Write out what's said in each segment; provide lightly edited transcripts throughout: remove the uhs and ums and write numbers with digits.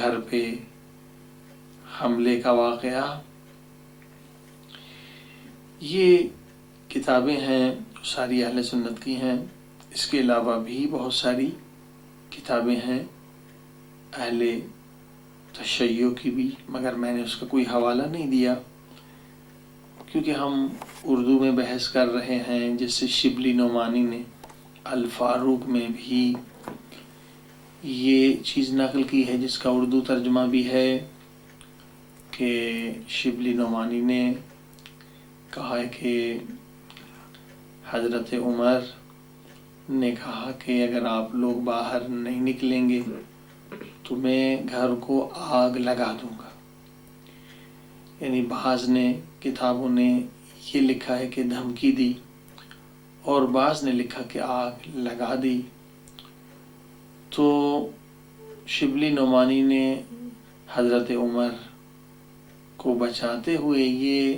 گھر پہ حملے کا واقعہ، یہ کتابیں ہیں ساری اہل سنت کی ہیں۔ اس کے علاوہ بھی بہت ساری کتابیں ہیں اہل تشیع کی بھی، مگر میں نے اس کا کوئی حوالہ نہیں دیا کیونکہ ہم اردو میں بحث کر رہے ہیں۔ جیسے شبلی نعمانی نے الفاروق میں بھی یہ چیز نقل کی ہے، جس کا اردو ترجمہ بھی ہے کہ شبلی نعمانی نے کہا ہے کہ حضرت عمر نے کہا کہ اگر آپ لوگ باہر نہیں نکلیں گے تو میں گھر کو آگ لگا دوں گا۔ یعنی بعض نے کتابوں نے یہ لکھا ہے کہ دھمکی دی، اور بعض نے لکھا کہ آگ لگا دی۔ تو شبلی نعمانی نے حضرت عمر کو بچاتے ہوئے یہ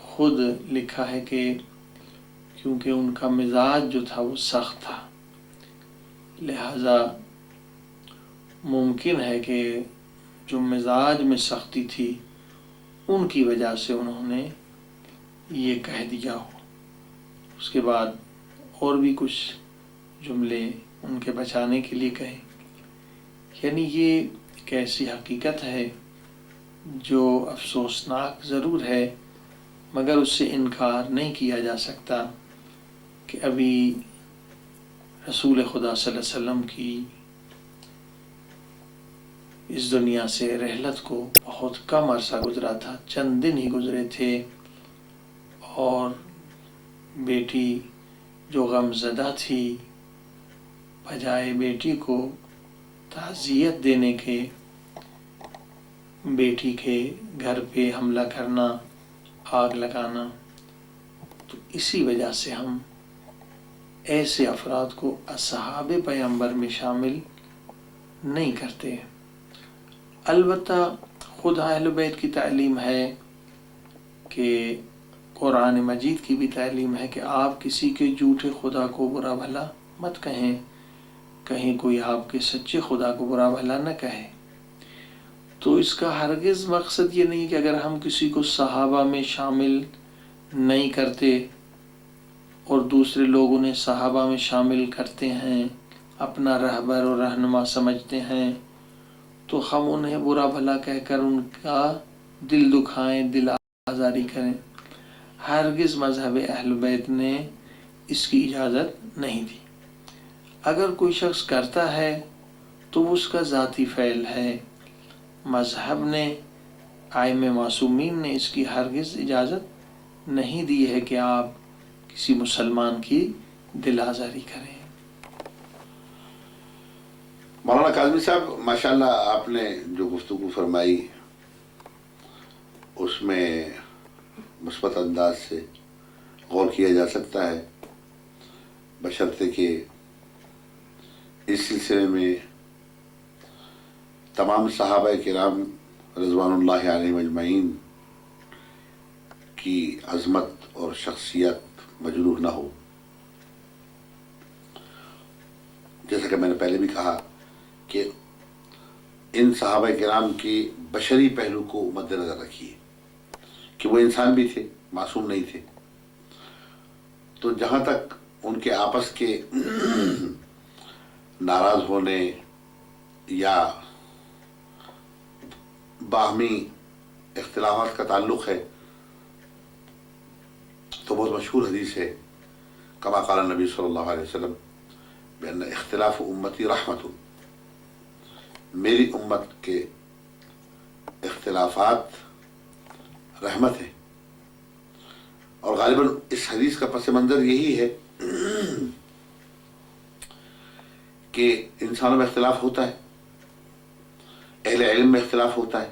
خود لکھا ہے کہ کیونکہ ان کا مزاج جو تھا وہ سخت تھا، لہذا ممکن ہے کہ جو مزاج میں سختی تھی ان کی وجہ سے انہوں نے یہ کہہ دیا ہو۔ اس کے بعد اور بھی کچھ جملے ان کے بچانے کے لیے کہے۔ یعنی یہ ایک ایسی حقیقت ہے جو افسوسناک ضرور ہے، مگر اس سے انکار نہیں کیا جا سکتا کہ ابھی رسول خدا صلی اللہ علیہ وسلم کی اس دنیا سے رحلت کو بہت کم عرصہ گزرا تھا، چند دن ہی گزرے تھے، اور بیٹی جو غم زدہ تھی بجائے بیٹی کو تعزیت دینے کے بیٹی کے گھر پہ حملہ کرنا، آگ لگانا، تو اسی وجہ سے ہم ایسے افراد کو اصحاب پیغمبر میں شامل نہیں کرتے۔ البتہ خود اہل بیت کی تعلیم ہے کہ قرآن مجید کی بھی تعلیم ہے کہ آپ کسی کے جھوٹے خدا کو برا بھلا مت کہیں، کہیں کوئی آپ کے سچے خدا کو برا بھلا نہ کہے۔ تو اس کا ہرگز مقصد یہ نہیں کہ اگر ہم کسی کو صحابہ میں شامل نہیں کرتے اور دوسرے لوگ انہیں صحابہ میں شامل کرتے ہیں، اپنا رہبر اور رہنما سمجھتے ہیں، تو ہم انہیں برا بھلا کہہ کر ان کا دل دکھائیں، دل آزاری کریں۔ ہرگز مذہب اہل بیت نے اس کی اجازت نہیں دی۔ اگر کوئی شخص کرتا ہے تو اس کا ذاتی فعل ہے، مذہب نے، ائمہ معصومین نے اس کی ہرگز اجازت نہیں دی ہے کہ آپ کسی مسلمان کی دل آزاری کریں۔ مولانا کاظمی صاحب، ماشاءاللہ آپ نے جو گفتگو فرمائی اس میں مثبت انداز سے غور کیا جا سکتا ہے، بشرطے کہ اس سلسلے میں تمام صحابہ کرام رضوان اللہ علیہم اجمعین کی عظمت اور شخصیت مجروح نہ ہو۔ جیسا کہ میں نے پہلے بھی کہا کہ ان صحابہ کرام کی بشری پہلو کو مد نظر رکھیے کہ وہ انسان بھی تھے، معصوم نہیں تھے۔ تو جہاں تک ان کے آپس کے ناراض ہونے یا باہمی اختلافات کا تعلق ہے تو بہت مشہور حدیث ہے، کما قال النبی صلی اللہ علیہ وسلم بأن اختلاف امتی رحمت، میری امت کے اختلافات رحمت ہے۔ اور غالباً اس حدیث کا پس منظر یہی ہے کہ انسانوں میں اختلاف ہوتا ہے، اہل علم میں اختلاف ہوتا ہے،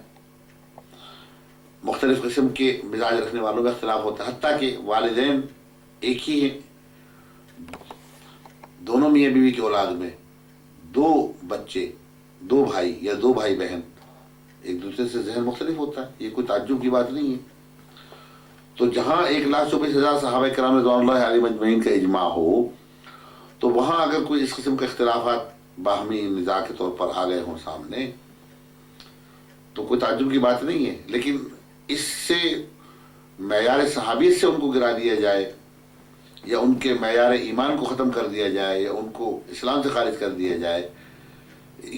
مختلف قسم کے مزاج رکھنے والوں میں اختلاف ہوتا ہے، حتیٰ کہ والدین ایک ہی ہیں، دونوں میاں بیوی کی اولاد میں دو بچے، دو بھائی یا دو بھائی بہن، ایک دوسرے سے ذہن مختلف ہوتا ہے، یہ کوئی تعجب کی بات نہیں ہے۔ تو جہاں 1,24,000 صحابہ کرام رضوان اللہ علیہم اجمعین کا اجماع ہو، تو وہاں اگر کوئی اس قسم کے اختلافات باہمی نزاع کے طور پر آ گئے ہوں سامنے، تو کوئی تعجب کی بات نہیں ہے، لیکن اس سے معیار صحابیت سے ان کو گرا دیا جائے یا ان کے معیار ایمان کو ختم کر دیا جائے یا ان کو اسلام سے خارج کر دیا جائے،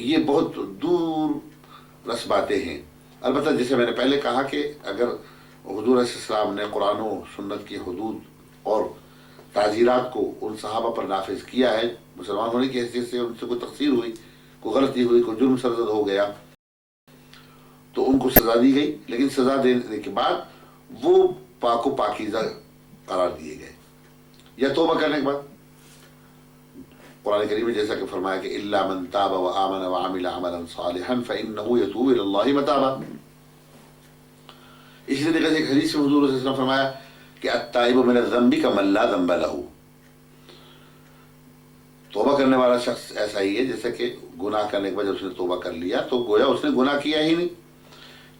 یہ بہت دور رس باتیں ہیں۔ البتہ جیسے میں نے پہلے کہا کہ اگر حضور علیہ السلام نے قرآن و سنت کی حدود اور تعزیرات کو ان صحابہ پر نافذ کیا ہے، مسلمان ہونے کی حیثیت سے ان سے کوئی تقصیر ہوئی، کوئی غلطی ہوئی، کوئی جرم سرزد ہو گیا تو ان کو سزا دی گئی، لیکن سزا دینے کے بعد وہ پاک و پاکیزہ قرار دیے گئے، یا توبہ کرنے کے بعد قرآن کریم میں جیسا کہ فرمایا کہ الا من تاب وآمن وعمل عملا صالحا فإنه يتوب الى الله متابا۔ اسی طریقے سے ایک حدیث میں حضور صلی اللہ علیہ وسلم فرمایا کہ التائب من الذنب كمن لا ذنب له، توبہ کرنے والا شخص ایسا ہی ہے جیسا کہ گناہ کرنے کے بعد جب اس نے توبہ کر لیا تو گویا اس نے گناہ کیا ہی نہیں۔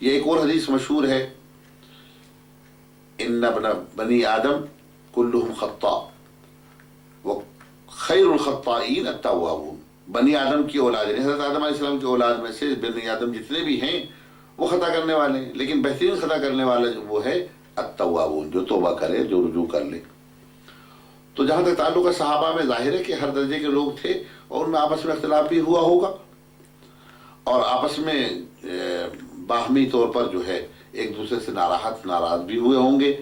یہ ایک اور حدیث مشہور ہے، ان ابن بنی آدم كلهم خطاء خیر الخطائین التوابون، بنی آدم کی اولاد یعنی حضرت آدم علیہ السلام کی اولاد میں سے بنی آدم جتنے بھی ہیں وہ خطا کرنے والے ہیں، لیکن بہترین خطا کرنے والا وہ ہے التوابون، جو توبہ کرے، جو رجوع کر لے۔ تو جہاں تک تعلق ہے صحابہ میں، ظاہر ہے کہ ہر درجے کے لوگ تھے اور ان میں آپس میں اختلاف بھی ہوا ہوگا اور آپس میں باہمی طور پر جو ہے ایک دوسرے سے ناراض بھی ہوئے ہوں گے،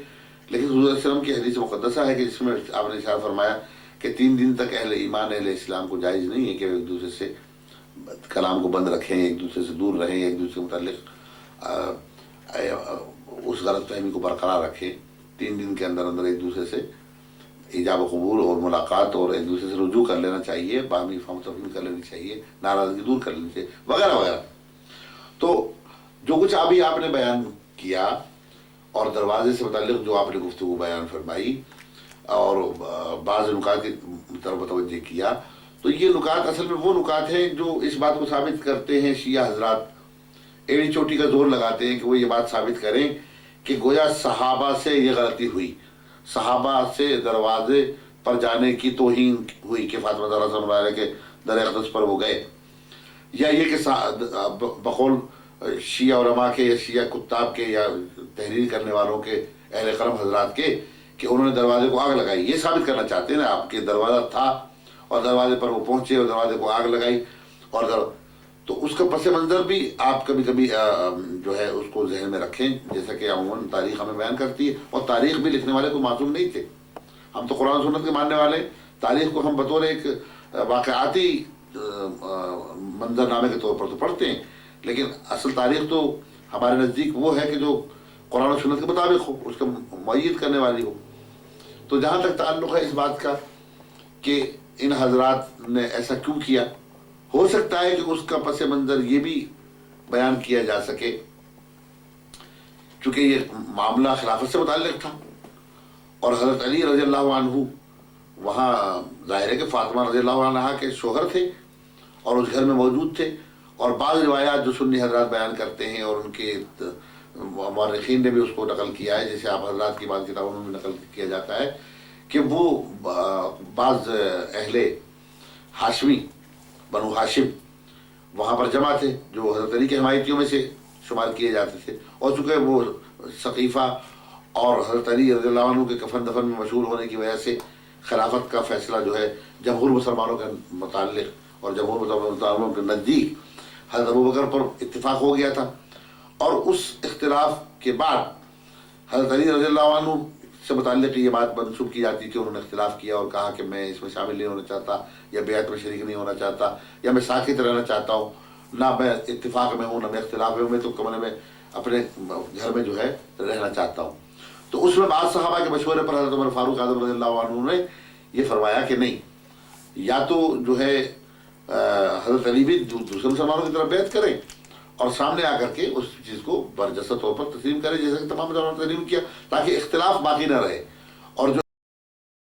لیکن حضور علیہ السلام کی حدیث مقدسہ ہے کہ جس میں آپ نے اشارہ فرمایا کہ 3 دن تک اہل ایمان اہل اسلام کو جائز نہیں ہے کہ ایک دوسرے سے کلام کو بند رکھیں، ایک دوسرے سے دور رہیں، ایک دوسرے کے متعلق اس غلط فہمی کو برقرار رکھیں۔ 3 دن کے اندر ایک دوسرے سے ایجاب و قبول اور ملاقات اور ایک دوسرے سے رجوع کر لینا چاہیے، باہمی فہم تفہیم کر لینی چاہیے، ناراضگی دور کر لینی چاہیے، وغیرہ وغیرہ۔ تو جو کچھ ابھی آپ نے بیان کیا اور دروازے سے متعلق جو آپ نے گفتگو بیان فرمائی اور بعض نکات کی طرف متوجہ کیا، تو یہ نکات اصل میں وہ نکات ہیں جو اس بات کو ثابت کرتے ہیں، شیعہ حضرات ایڑی چوٹی کا زور لگاتے ہیں کہ وہ یہ بات ثابت کریں کہ گویا صحابہ سے یہ غلطی ہوئی، صحابہ سے دروازے پر جانے کی توہین ہوئی کہ فاطمہ زہرا سلام اللہ علیہ کے در اقدس پر وہ گئے، یا یہ کہ بقول شیعہ علماء کے یا شیعہ کتاب کے یا تحریر کرنے والوں کے اہل قلم حضرات کے کہ انہوں نے دروازے کو آگ لگائی، یہ ثابت کرنا چاہتے ہیں نا آپ کے دروازہ تھا اور دروازے پر وہ پہنچے اور دروازے کو آگ لگائی، اور تو اس کا پس منظر بھی آپ کبھی کبھی جو ہے اس کو ذہن میں رکھیں، جیسا کہ عموماً تاریخ ہمیں بیان کرتی ہے، اور تاریخ بھی لکھنے والے کو معصوم نہیں تھے، ہم تو قرآن سنت کے ماننے والے، تاریخ کو ہم بطور ایک واقعاتی منظر نامے کے طور پر تو پڑھتے ہیں، لیکن اصل تاریخ تو ہمارے نزدیک وہ ہے کہ جو قرآن و سنت کے مطابق ہو، اس کا معید کرنے والی ہو۔ تو جہاں تک تعلق ہے اس بات کا کہ ان حضرات نے ایسا کیوں کیا، ہو سکتا ہے کہ اس کا پس منظر یہ بھی بیان کیا جا سکے چونکہ یہ معاملہ خلافت سے متعلق تھا اور حضرت علی رضی اللہ عنہ وہاں ظاہر ہے کہ فاطمہ رضی اللہ عنہ کے شوہر تھے اور اس گھر میں موجود تھے، اور بعض روایات جو سنی حضرات بیان کرتے ہیں اور ان کے مورخین نے بھی اس کو نقل کیا ہے، جیسے آپ حضرات کی بعض کتابوں میں بھی نقل کیا جاتا ہے کہ وہ بعض اہل ہاشمی بنو ہاشم وہاں پر جمع تھے جو حضرت علی کے حمایتیوں میں سے شمار کیے جاتے تھے، اور چونکہ وہ ثقیفہ اور حضرت علی رضی اللہ عنہ کے کفن دفن میں مشہور ہونے کی وجہ سے خلافت کا فیصلہ جو ہے جمہور مسلمانوں کے متعلق اور جمہور مسلمانوں کے نزدیک حضرت ابوبکر پر اتفاق ہو گیا تھا، اور اس اختلاف کے بعد حضرت علی رضی اللہ عنہ سے متعلق یہ بات منسوب کی جاتی کہ انہوں نے اختلاف کیا اور کہا کہ میں اس میں شامل نہیں ہونا چاہتا یا بیعت میں شریک نہیں ہونا چاہتا یا میں ساکت رہنا چاہتا ہوں، نہ میں اتفاق میں ہوں نہ میں اختلاف میں ہوں، میں تو کمرے میں اپنے گھر میں جو ہے رہنا چاہتا ہوں۔ تو اس میں بعض صحابہ کے مشورے پر حضرت عمر فاروق اعظم رضی اللہ عنہ نے یہ فرمایا کہ نہیں، یا تو جو ہے حضرت علی بھی دوسرے مسلمانوں کی طرف بیعت کریں اور سامنے آ کر کے اس چیز کو برجستہ طور پر تسلیم کریں جیسا کہ تمام مسلمانوں نے تسلیم کیا، تاکہ اختلاف باقی نہ رہے۔